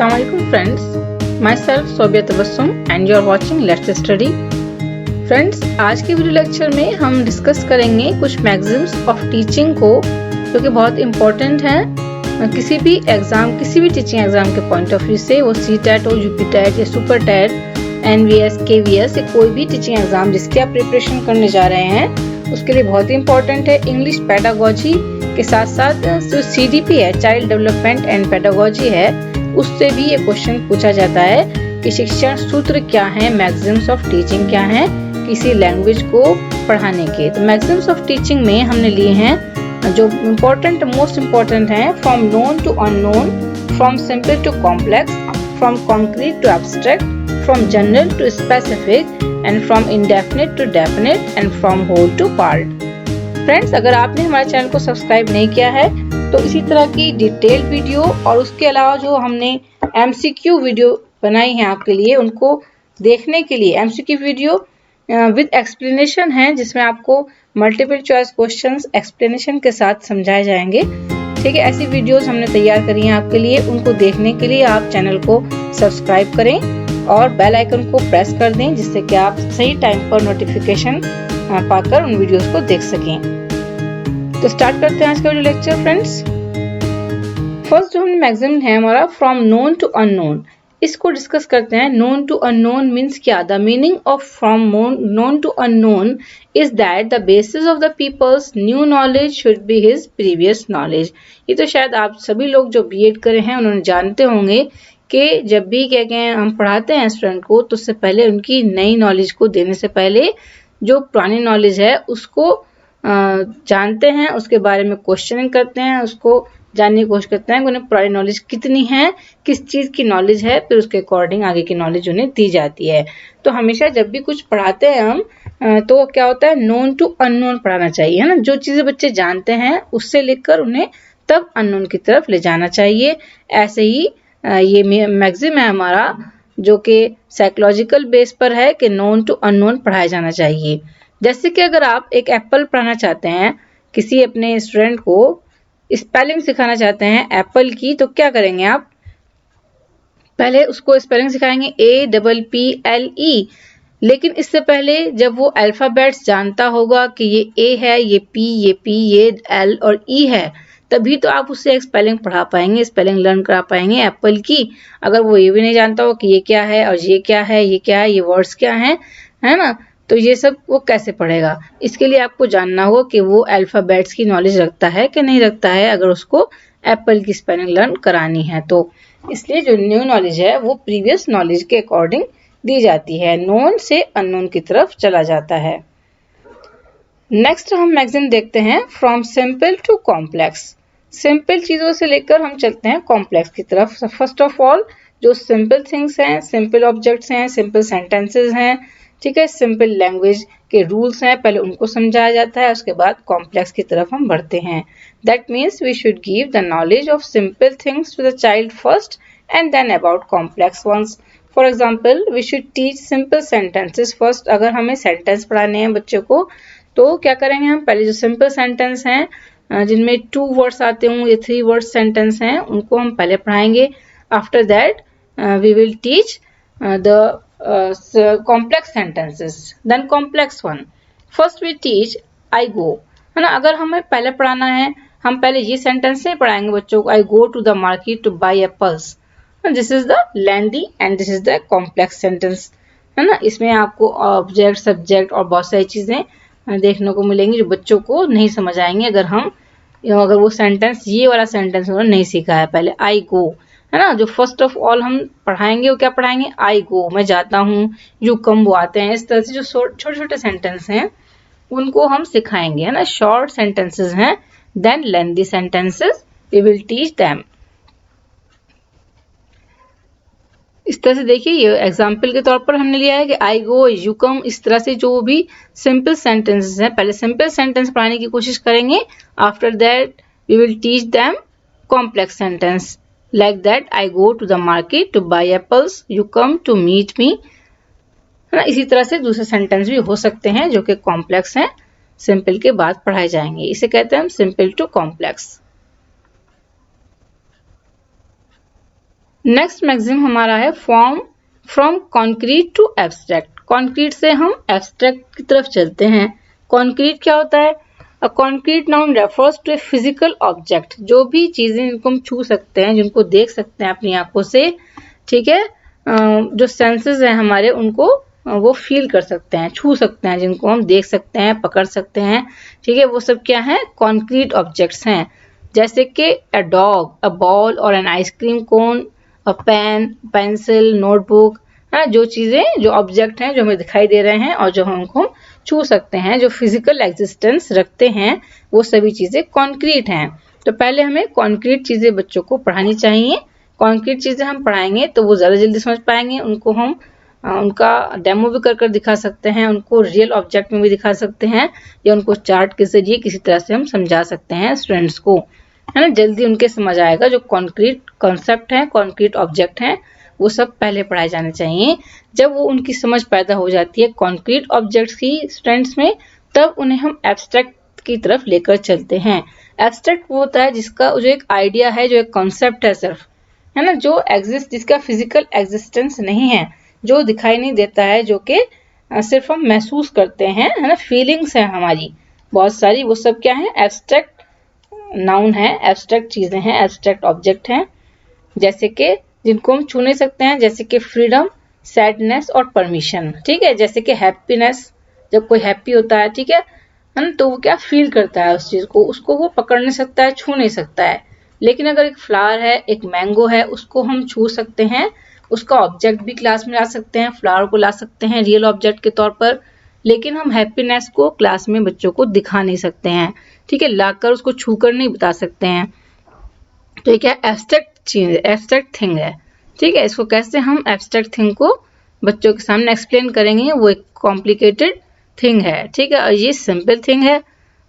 Assalamualaikum friends, myself Sobia Tabassum and you are watching Let's Study. Friends, आज के video lecture में हम discuss करेंगे कुछ मैगजीम्स ऑफ टीचिंग को जो कि बहुत इम्पोर्टेंट हैं किसी भी टीचिंग एग्जाम के पॉइंट ऑफ व्यू से, वो CTET हो, UPTET या सुपर टेट, NVS, KVS या कोई भी टीचिंग एग्जाम जिसकी आप प्रिपरेशन करने जा रहे हैं उसके लिए बहुत ही इम्पोर्टेंट है। इंग्लिश पेडागोजी के साथ साथ जो CDP है, चाइल्ड डेवलपमेंट एंड पेडागोजी है, उससे भी ये क्वेश्चन पूछा जाता है कि शिक्षण सूत्र क्या है, मैगजीम्स ऑफ टीचिंग क्या है किसी लैंग्वेज को पढ़ाने के। तो मैगजीम्स ऑफ टीचिंग में हमने लिए हैं जो मोस्ट इम्पोर्टेंट हैं, from known to unknown, from simple to complex, from concrete to abstract, from general to specific and from indefinite to definite and from whole to part. Friends, अगर आपने हमारे channel को सब्सक्राइब नहीं किया है तो इसी तरह की डिटेल्ड वीडियो और उसके अलावा जो हमने MCQ वीडियो बनाई है आपके लिए, उनको देखने के लिए MCQ वीडियो विद एक्सप्लेनेशन है जिसमें आपको मल्टीपल चॉइस क्वेश्चंस एक्सप्लेनेशन के साथ समझाए जाएंगे। ठीक है, ऐसी वीडियोस हमने तैयार करी हैं आपके लिए। उनको देखने के लिए आप चैनल को सब्सक्राइब करें और बेल आइकन को प्रेस कर दें जिससे कि आप सही टाइम पर नोटिफिकेशन पाकर उन वीडियोस को देख सकें। तो स्टार्ट करते हैं आज का वीडियो लेक्चर फ्रेंड्स। फर्स्ट जो मैगजीम है हमारा फ्रॉम नोन टू अननोन, इसको डिस्कस करते हैं। नोन टू अननोन मीन्स क्या? The meaning of from known to unknown is that the basis of the people's new knowledge should be his previous knowledge. ये तो शायद आप सभी लोग जो B.Ed करे हैं उन्होंने जानते होंगे कि जब भी क्या कहें हम पढ़ाते हैं स्टूडेंट को तो उससे पहले उनकी नई नॉलेज को देने से पहले जो पुरानी नॉलेज है उसको जानते हैं, उसके बारे में क्वेश्चनिंग करते हैं, उसको जानने की कोशिश करते हैं कि उन्हें पुरानी नॉलेज कितनी है, किस चीज़ की नॉलेज है, फिर उसके अकॉर्डिंग आगे की नॉलेज उन्हें दी जाती है। तो हमेशा जब भी कुछ पढ़ाते हैं हम तो क्या होता है, नोन टू अननोन पढ़ाना चाहिए, है ना। जो चीज़ें बच्चे जानते हैं उससे लेकर उन्हें तब अननोन की तरफ ले जाना चाहिए। ऐसे ही ये मैगजीम है हमारा जो कि साइकोलॉजिकल बेस पर है कि नोन टू अननोन पढ़ाया जाना चाहिए। जैसे कि अगर आप एक एप्पल पढ़ाना चाहते हैं, किसी अपने स्टूडेंट को स्पेलिंग सिखाना चाहते हैं एप्पल की, तो क्या करेंगे आप? पहले उसको स्पेलिंग सिखाएंगे APPLE, लेकिन इससे पहले जब वो अल्फाबेट्स जानता होगा कि ये A है, ये P, ये P, ये L और E है, तभी तो आप उससे एक स्पेलिंग पढ़ा पाएंगे, स्पेलिंग लर्न करा पाएंगे एप्पल की। अगर वो ये भी नहीं जानता हो कि ये क्या है और ये क्या है, ये क्या है, ये वर्ड्स क्या है ना, तो ये सब वो कैसे पढ़ेगा? इसके लिए आपको जानना होगा कि वो अल्फाबेट्स की नॉलेज रखता है कि नहीं रखता है, अगर उसको एप्पल की स्पेलिंग लर्न करानी है तो। इसलिए जो न्यू नॉलेज है वो प्रीवियस नॉलेज के अकॉर्डिंग दी जाती है, नोन से अननोन की तरफ चला जाता है। नेक्स्ट हम मैगजीन देखते हैं from simple to complex. Simple चीजों से लेकर हम चलते हैं कॉम्प्लेक्स की तरफ। फर्स्ट ऑफ ऑल जो सिंपल थिंग्स हैं, सिंपल ऑब्जेक्ट्स हैं, सिंपल सेंटेंसेस हैं, ठीक है, सिंपल लैंग्वेज के रूल्स हैं, पहले उनको समझाया जाता है, उसके बाद कॉम्प्लेक्स की तरफ हम बढ़ते हैं। That means we should give the knowledge of simple things to the child first and then about complex ones. For example we should teach simple sentences first. अगर हमें सेंटेंस पढ़ाने हैं बच्चों को तो क्या करेंगे हम? पहले जो सिंपल सेंटेंस हैं जिनमें 2 वर्ड्स आते हों या 3 वर्ड्स सेंटेंस हैं उनको हम पहले पढ़ाएंगे। After that we will teach the complex sentences, then complex one. First we teach I go, है ना। अगर हमें पहले पढ़ाना है, हम पहले ये सेंटेंस नहीं पढ़ाएंगे बच्चों को, I go to the market to buy apples. This is the lengthy and this is the complex sentence, है ना। इसमें आपको ऑब्जेक्ट, सब्जेक्ट और बहुत सारी चीजें देखने को मिलेंगी जो बच्चों को नहीं समझ आएंगे अगर वो सेंटेंस, ये वाला सेंटेंस उन्होंने नहीं सीखा है पहले, I go, है ना। जो फर्स्ट ऑफ ऑल हम पढ़ाएंगे वो क्या पढ़ाएंगे? आई गो, मैं जाता हूँ, यू कम, वो आते हैं। इस तरह से जो छोटे छोटे सेंटेंस हैं उनको हम सिखाएंगे, है ना। शॉर्ट सेंटेंसेस हैं, then lengthy sentences we will teach them. इस तरह से देखिए, ये एग्जाम्पल के तौर पर हमने लिया है कि आई गो, यू कम। इस तरह से जो भी सिंपल सेंटेंसेस हैं, पहले सिंपल सेंटेंस पढ़ाने की कोशिश करेंगे, after that we will teach them complex sentence. Like that, I go to the market to buy apples, you come to meet me, है ना। इसी तरह से दूसरे सेंटेंस भी हो सकते हैं जो कि कॉम्प्लेक्स हैं, सिंपल के बाद पढ़ाए जाएंगे। इसे कहते हैं हम simple to complex. Next maxim हमारा है from concrete to abstract. Concrete से हम एब्स्ट्रैक्ट की तरफ चलते हैं। कॉन्क्रीट क्या होता है? A concrete noun refers to a physical object, जो भी चीजें जिनको हम छू सकते हैं, जिनको देख सकते हैं अपनी आंखों से, ठीक है, जो सेंसेस हैं हमारे, उनको वो फील कर सकते हैं, छू सकते हैं, जिनको हम देख सकते हैं, पकड़ सकते हैं, ठीक है, वो सब क्या है? कॉन्क्रीट ऑब्जेक्ट्स हैं। जैसे कि अ डॉग, अ बॉल और an ice cream cone, a pen, pencil, notebook, है, जो चीजें, जो ऑब्जेक्ट हैं, जो हमें दिखाई दे रहे हैं और जो हमको छू सकते हैं, जो फिजिकल एग्जिस्टेंस रखते हैं, वो सभी चीजें कॉन्क्रीट हैं। तो पहले हमें कॉन्क्रीट चीजें बच्चों को पढ़ानी चाहिए। कॉन्क्रीट चीजें हम पढ़ाएंगे तो वो ज्यादा जल्दी समझ पाएंगे। उनको हम उनका डेमो भी कर दिखा सकते हैं, उनको रियल ऑब्जेक्ट में भी दिखा सकते हैं, या उनको चार्ट के जरिए किसी तरह से हम समझा सकते हैं स्टूडेंट्स को, है ना। जल्दी उनके समझ आएगा। जो कॉन्क्रीट कॉन्सेप्ट है, कॉन्क्रीट ऑब्जेक्ट हैं, वो सब पहले पढ़ाए जाने चाहिए। जब वो उनकी समझ पैदा हो जाती है कॉन्क्रीट ऑब्जेक्ट्स की स्टूडेंट्स में, तब उन्हें हम एब्स्ट्रैक्ट की तरफ लेकर चलते हैं। एब्स्ट्रैक्ट वो होता है जिसका जो एक आइडिया है, जो एक कॉन्सेप्ट है सिर्फ, है ना, जो एग्जिस्ट, जिसका फिजिकल एग्जिस्टेंस नहीं है, जो दिखाई नहीं देता है, जो कि सिर्फ हम महसूस करते हैं, है ना, फीलिंग्स है हमारी बहुत सारी, वो सब क्या है? एब्स्ट्रैक्ट नाउन है, एब्स्ट्रैक्ट चीजें हैं, एब्स्ट्रैक्ट ऑब्जेक्ट हैं। जैसे कि जिनको हम छू नहीं सकते हैं, जैसे कि फ्रीडम, सैडनेस और परमिशन, ठीक है। जैसे कि हैप्पीनेस, जब कोई हैप्पी होता है, ठीक है ना, तो वो क्या फील करता है उस चीज को, उसको वो पकड़ नहीं सकता है, छू नहीं सकता है। लेकिन अगर एक फ्लावर है, एक मैंगो है, उसको हम छू सकते हैं, उसका ऑब्जेक्ट भी क्लास में ला सकते हैं, फ्लावर को ला सकते हैं रियल ऑब्जेक्ट के तौर पर। लेकिन हम हैप्पीनेस को क्लास में बच्चों को दिखा नहीं सकते हैं, ठीक है, लाकर उसको छूकर नहीं बता सकते हैं। तो ये क्या? एब्स्ट्रैक्ट चीज, एब्स्ट्रैक्ट थिंग है, ठीक है। इसको कैसे हम एब्स्ट्रैक्ट थिंग को बच्चों के सामने एक्सप्लेन करेंगे? वो एक कॉम्प्लिकेटेड थिंग है, ठीक है, और ये सिंपल थिंग है।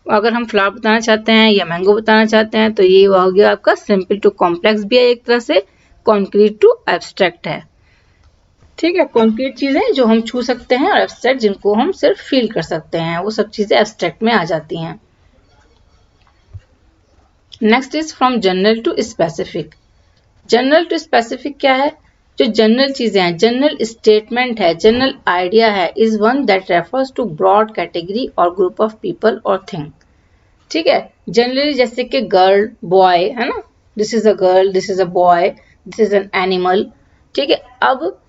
अगर हम फ्लावर बताना चाहते हैं या मैंगो बताना चाहते हैं, तो ये हो गया आपका सिंपल टू कॉम्प्लेक्स भी है एक तरह से, कॉन्क्रीट टू एब्स्ट्रैक्ट है, ठीक है। कॉन्क्रीट चीजें जो हम छू सकते हैं, और एब्स्ट्रैक्ट जिनको हम सिर्फ फील कर सकते हैं, वो सब चीजें एब्स्ट्रैक्ट में आ जाती हैं। Next is from general to specific. General to specific क्या है? जो जनरल चीजें हैं, जनरल स्टेटमेंट है, जनरल आइडिया है, is one that refers to broad category और ग्रुप ऑफ पीपल और थिंग, ठीक है। जनरली जैसे कि गर्ल, बॉय, है ना, this is a girl, this is a boy, this is an animal, ठीक है। अब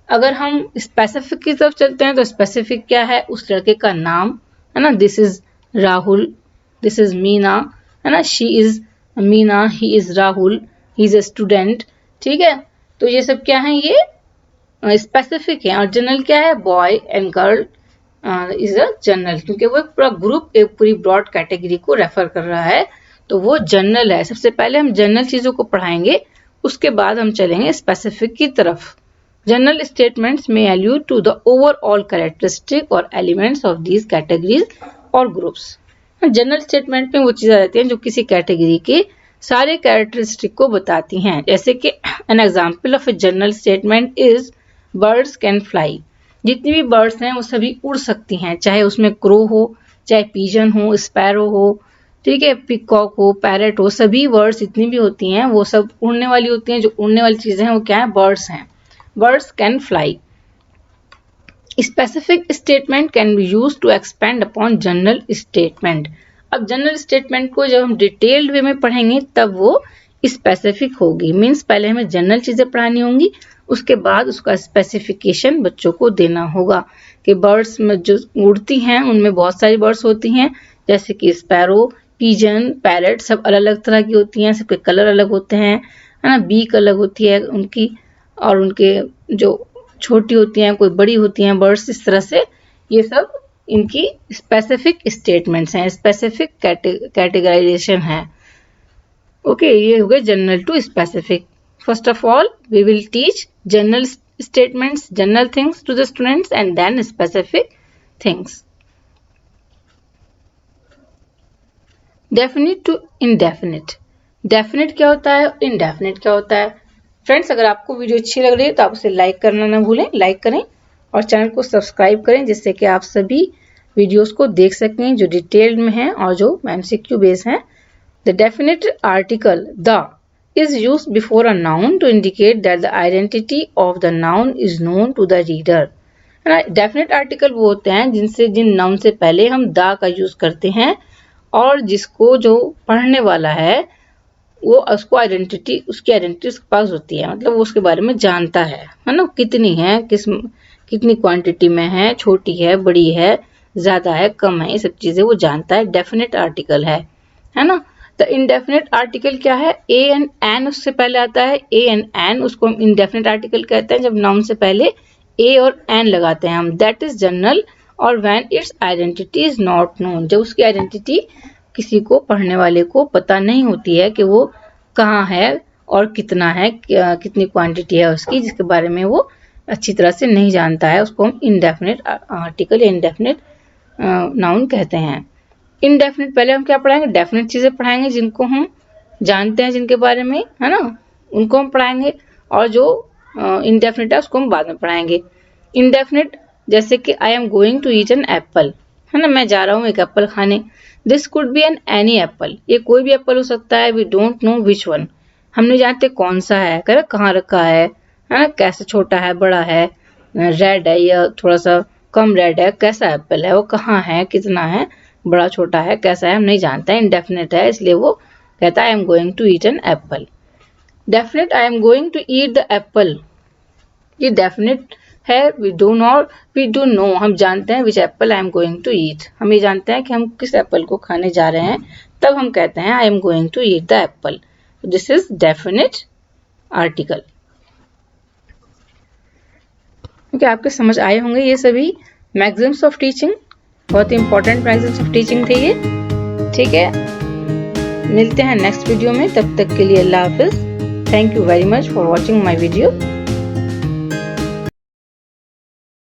अगर हम स्पेसिफिक की तरफ चलते हैं, तो स्पेसिफिक क्या है? उस लड़के का नाम, है ना, this is Rahul, this is Meena, है ना, she is Meena, he is Rahul, he is a student, ठीक है। तो ये सब क्या है? ये स्पेसिफिक है। और जनरल क्या है? Boy and girl is a general, क्योंकि वो एक पूरा ग्रुप, एक पूरी ब्रॉड कैटेगरी को रेफर कर रहा है, तो वो जनरल है। सबसे पहले हम जनरल चीजों को पढ़ाएंगे, उसके बाद हम चलेंगे स्पेसिफिक की तरफ। General statements may allude to the overall characteristic or elements of these categories or groups. General statement में वो चीजें रहती हैं जो किसी कैटेगरी के सारे कैरेक्टरिस्टिक को बताती हैं। जैसे कि an example of a general statement is birds can fly. जितनी भी बर्ड्स हैं वो सभी उड़ सकती हैं, चाहे उसमें क्रो हो, चाहे पीजन हो, स्पैरो हो, ठीक है, पिकॉक हो, पैरेट हो, सभी बर्ड्स जितनी भी होती हैं वो सब उड़ने वाली होती हैं। जो उड़ने वाली चीजें हैं वो क्या है? बर्ड्स हैं। Birds can fly. Specific statement can be used to expand upon general statement. अब जनरल स्टेटमेंट को जब हम डिटेल्ड वे में पढ़ेंगे तब वो स्पेसिफिक होगी। मीन्स पहले हमें जनरल चीजें पढ़ानी होंगी, उसके बाद उसका स्पेसिफिकेशन बच्चों को देना होगा कि बर्ड्स में जो उड़ती हैं उनमें बहुत सारी बर्ड्स होती हैं, जैसे कि स्पैरो, पीजन, पैरेट, सब अलग अलग तरह की होती हैं, सबके कलर अलग होते हैं, है ना, बीक अलग होती है उनकी, और उनके जो छोटी होती हैं, कोई बड़ी होती हैं बर्ड्स, इस तरह से ये सब इनकी स्पेसिफिक स्टेटमेंट्स हैं, स्पेसिफिक कैटेगराइजेशन है। ओके, ये हो गए general to specific. First of all we will teach general statements, general things to the students and then specific things. Definite to indefinite. Definite क्या होता है, इनडेफिनिट क्या होता है? फ्रेंड्स, अगर आपको वीडियो अच्छी लग रही है तो आप उसे लाइक करना ना भूलें, लाइक करें और चैनल को सब्सक्राइब करें, जिससे कि आप सभी वीडियोस को देख सकें जो डिटेल्ड में हैं और जो एमसीक्यू बेस हैं। The definite article the is used before a noun to indicate that the identity of the noun is known to the reader. है ना, डेफिनेट आर्टिकल वो होते हैं जिन नाउन से पहले हम द का यूज करते हैं और जिसको जो पढ़ने वाला है वो उसकी आइडेंटिटी उसके पास होती है, मतलब वो उसके बारे में जानता है ना, कितनी है, कितनी क्वांटिटी में है, छोटी है, बड़ी है, ज्यादा है, कम है, ये सब चीजें वो जानता है, डेफिनेट आर्टिकल है ना। तो इनडेफिनेट आर्टिकल क्या है, ए एंड एन उससे पहले आता है, ए एंड एन उसको हम इनडेफिनेट आर्टिकल कहते हैं जब नाउन से पहले ए और एन लगाते हैं हम। दैट इज जनरल और when it's identity is not known, जब उसकी आइडेंटिटी किसी को पढ़ने वाले को पता नहीं होती है कि वो कहाँ है और कितना है, कितनी क्वांटिटी है उसकी, जिसके बारे में वो अच्छी तरह से नहीं जानता है, उसको हम इनडेफिनेट आर्टिकल या इनडेफिनेट नाउन कहते हैं। इनडेफिनेट पहले हम क्या पढ़ाएंगे, डेफिनेट चीजें पढ़ाएंगे जिनको हम जानते हैं, जिनके बारे में, है ना, उनको हम पढ़ाएंगे, और जो इनडेफिनेट है उसको हम बाद में पढ़ाएंगे। इनडेफिनेट जैसे कि I am going to eat an apple, है ना, मैं जा रहा हूँ एक एप्पल खाने। This could be an any apple, ये कोई भी एप्पल हो सकता है। We don't know which one, हम नहीं जानते कौन सा है, कहाँ रखा है ना, कैसे छोटा है, बड़ा है, रेड है या थोड़ा सा कम रेड है, कैसा एप्पल है, वो कहाँ है, कितना है, बड़ा छोटा है, कैसा है, हम नहीं जानते हैं, इनडेफिनेट है, इसलिए वो कहता है I am going to eat an apple. Definite I am going to eat the apple, ये डेफिनेट है। वी डू नो, हम जानते हैं which apple I am going to eat, हम ये जानते हैं कि हम किस एप्पल को खाने जा रहे हैं, तब हम कहते हैं I am going to eat the apple. This is definite article. Okay, आपके समझ आए होंगे ये सभी मैक्सिम्स ऑफ टीचिंग, बहुत ही इंपॉर्टेंट मैक्सिम्स ऑफ टीचिंग थे ये। ठीक है, मिलते हैं नेक्स्ट वीडियो में, तब तक के लिए अल्लाह हाफिज। Thank you very much for watching my video.